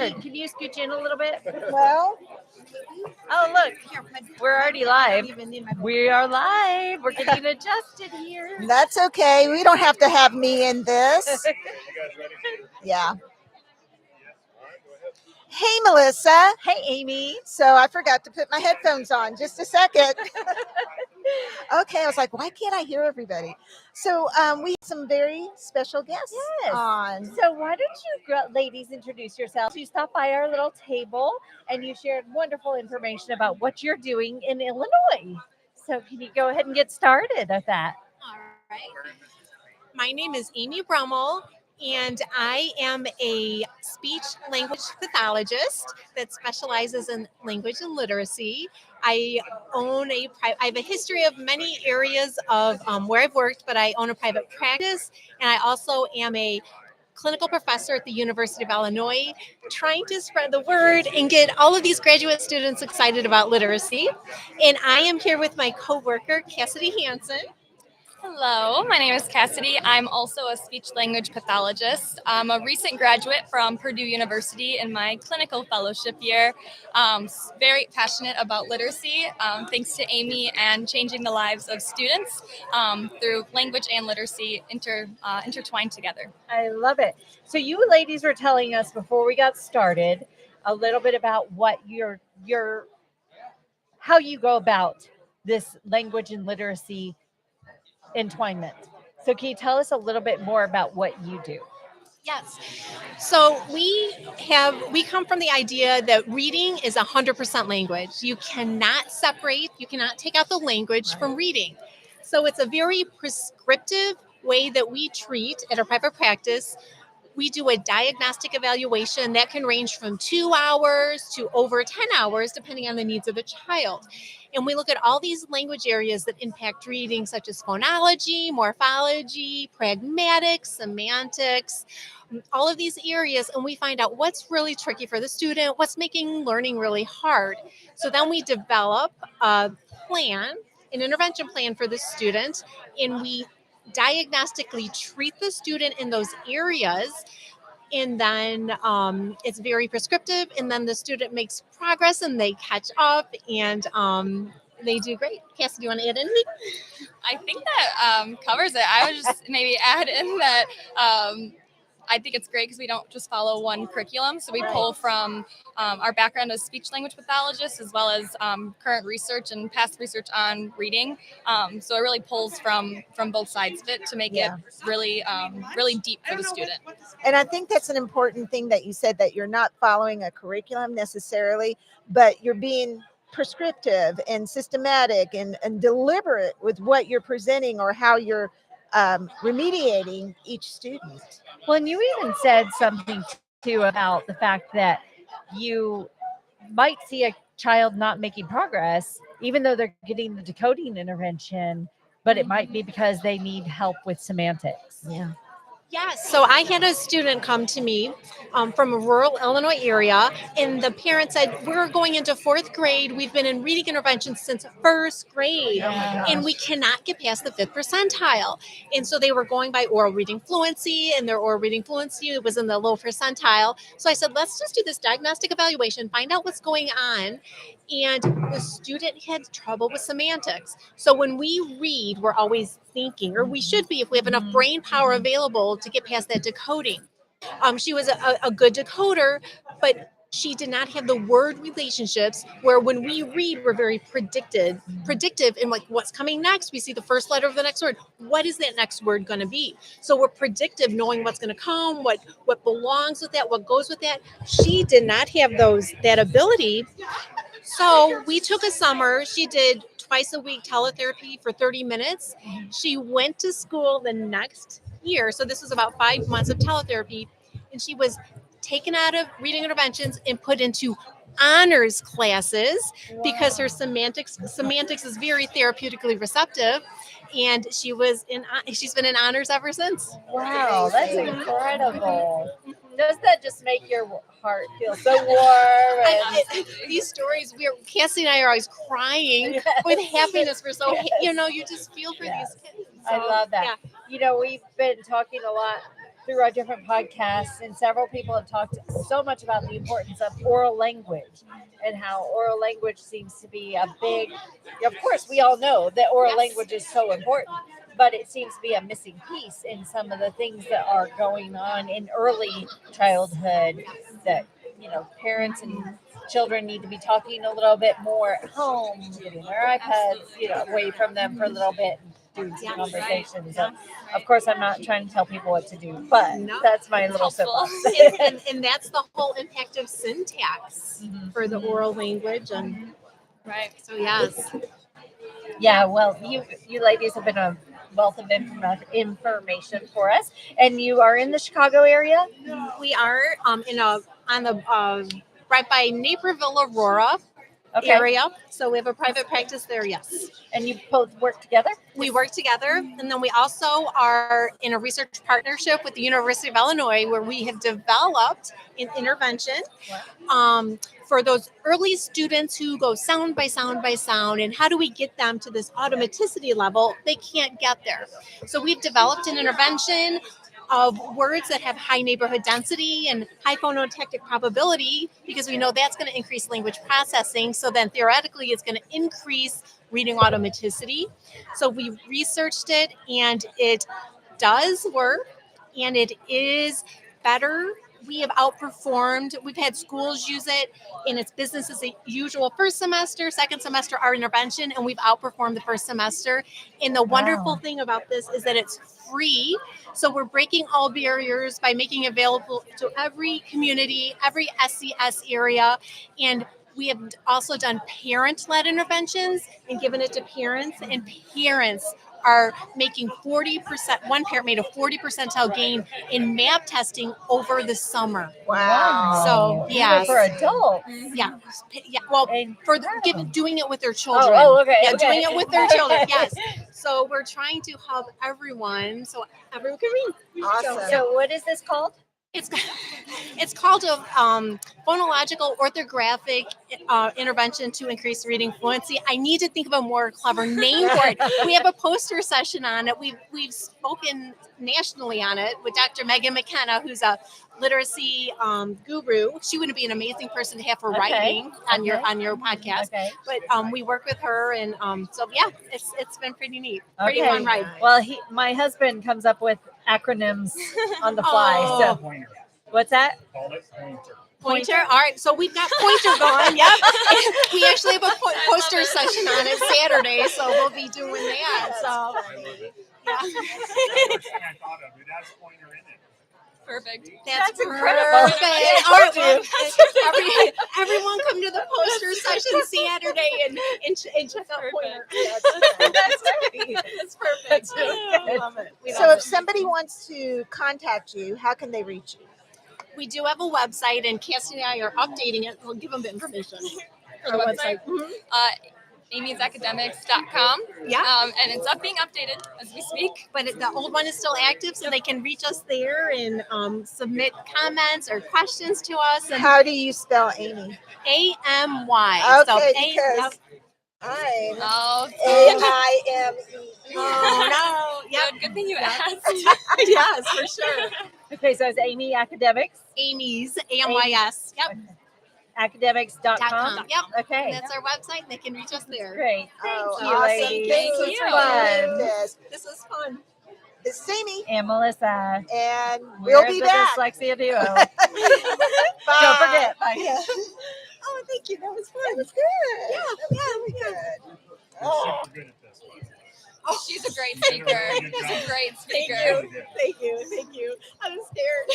Good. Can you scooch in a little bit? Well, Oh, look, we're already live. We are live. We're getting adjusted here. that's okay. We don't have to have me in this. Yeah. Hey, Melissa. Hey, Amy. So I forgot to put my headphones on. Just a second. Okay, I was like, why can't I hear everybody? So we have some very special guests Yes. on. So why don't you ladies introduce yourselves? You stopped by our little table and you shared wonderful information about what you're doing in Illinois. So can you go ahead and get started with that? All right. My name is Amy Brummel, and I am a speech language pathologist that specializes in language and literacy. I I have a history of many areas of where I've worked, but I own a private practice, and I also am a clinical professor at the University of Illinois, trying to spread the word and get all of these graduate students excited about literacy. And I am here with my coworker, Kassidy Hansen. Hello, my name is Kassidy. I'm also a speech language pathologist. I'm a recent graduate from Purdue University in my clinical fellowship year. Very passionate about literacy, thanks to Amy and changing the lives of students through language and literacy intertwined together. I love it. So you ladies were telling us before we got started a little bit about what your how you go about this language and literacy entwinement. So can you tell us a little bit more about what you do? Yes. So we come from the idea that reading is 100% language. You cannot separate, you cannot take out the language from reading. So it's a very prescriptive way that we treat at our private practice. We do a diagnostic evaluation that can range from 2 hours to over 10 hours, depending on the needs of the child. And we look at all these language areas that impact reading, such as phonology, morphology, pragmatics, semantics, all of these areas, and we find out what's really tricky for the student, what's making learning really hard. So then we develop a plan, an intervention plan for the student, and we diagnostically treat the student in those areas, and then it's very prescriptive, and then the student makes progress and they catch up, and they do great. Cassie, do you want to add anything? I think that covers it. I would just maybe add in that I think it's great because we don't just follow one curriculum. So we pull from our background as speech language pathologists, as well as current research and past research on reading. So it really pulls from both sides of it to make it really really deep for the student. And I think that's an important thing that you said, that you're not following a curriculum necessarily, but you're being prescriptive and systematic and deliberate with what you're presenting or how you're remediating each student. Well, and you even said something too about the fact that you might see a child not making progress, even though they're getting the decoding intervention, but it might be because they need help with semantics. Yeah. Yes. So I had a student come to me from a rural Illinois area, and the parent said, "We're going into fourth grade. We've been in reading intervention since first grade, and we cannot get past the fifth percentile." And so they were going by oral reading fluency, and their oral reading fluency was in the low percentile. So I said, let's just do this diagnostic evaluation, find out what's going on. And the student had trouble with semantics. So when we read, we're always thinking, or we should be if we have enough brain power available to get past that decoding. She was a good decoder, but she did not have the word relationships where when we read, we're very predictive in like what's coming next. We see the first letter of the next word. What is that next word going to be? So we're predictive, knowing what's going to come, what belongs with that, what goes with that. She did not have that ability. So we took a summer. She did twice a week teletherapy for 30 minutes. She went to school the next year. So this was about 5 months of teletherapy. And she was taken out of reading interventions and put into honors classes because her semantics is very therapeutically receptive. And she's been in honors ever since. Wow, that's incredible. Does that just make your heart feel so warm? These stories, Cassie and I are always crying with happiness. We're so, you just feel for these kids. I love that. Yeah. We've been talking a lot through our different podcasts, and several people have talked so much about the importance of oral language and how oral language seems to be a big, of course, we all know that oral language is so important, but it seems to be a missing piece in some of the things that are going on in early childhood that, parents and children need to be talking a little bit more at home, getting their iPads, away from them for a little bit and doing some conversations. So, of course, I'm not trying to tell people what to do, but that's my little helpful. soapbox. And that's the whole impact of syntax for the oral language. And Right. so, yes. Yeah, well, you ladies have been a wealth of information for us, and you are in the Chicago area. We are on the right by Naperville, Aurora Okay, area. So we have a private practice there, yes. and you both work together. We work together, and then we also are in a research partnership with the University of Illinois where we have developed an intervention for those early students who go sound by sound by sound, and how do we get them to this automaticity level? They can't get there. So we've developed an intervention of words that have high neighborhood density and high phonotactic probability, because we know that's going to increase language processing. So then theoretically, it's going to increase reading automaticity. So we researched it, and it does work, and it is better. We have outperformed. We've had schools use it in its business as usual first semester, second semester, our intervention, and we've outperformed the first semester. And the wonderful thing about this is that it's free. So we're breaking all barriers by making it available to every community, every SCS area. And we have also done parent-led interventions and given it to parents, and parents are making 40%. One parent made a 40 percentile gain in math testing over the summer. Wow. So, yes. For adults. Yeah. Well, for doing it with their children. Okay. Yeah, okay. doing it with their children. Yes. So we're trying to help everyone so everyone can read. Awesome. So what is this called? It's called a phonological orthographic intervention to increase reading fluency. I need to think of a more clever name for it. We have a poster session on it. We've spoken nationally on it with Dr. Megan McKenna, who's a literacy guru. She would be an amazing person to have for writing on your podcast. Okay. But we work with her, and so yeah, it's been pretty neat. Pretty Okay. fun ride. Well, my husband comes up with acronyms on the fly. Oh. So Pointer. what's that? Call it pointer. Pointer. All right, so we've got Pointer going. Yep. We actually have a poster session on it Saturday, so we'll be doing that. So I love it. yeah. The first thing I thought of, it has pointer in it. Perfect. That's incredible. perfect. All right, well, everyone come to the poster session Saturday and check out Pointer. That's perfect. That's really good. love it. So if somebody wants to contact you, how can they reach you? We do have a website, and Kassidy and I are updating it. We'll give them the information. Our website, amysacademics.com. Yeah. And it's being updated as we speak. But the old one is still active, so they can reach us there and submit comments or questions to us. And How do you spell Amy? AMY. Okay, So because I'm Oh, AIME. Oh no! Yep. good thing you asked. Yes, for sure. Okay, so it's Amy Academics. Amy's AMYS. Yep. Academics.com. Yep. Okay. That's our website. They can reach us there. Great. Oh, Thank you, awesome. ladies. Thank Thank you you. for Fun. doing this. This is fun. This is Amy, And Melissa. and We're we'll be the back. Dyslexia Duo. Bye. Don't forget. Bye. Oh, thank you. That was fun. That was good. Yeah, that was really good. Oh. Super good at this. by the way. Oh, she's a great speaker. Good She's job. a great speaker. Really good. Thank you. I'm scared.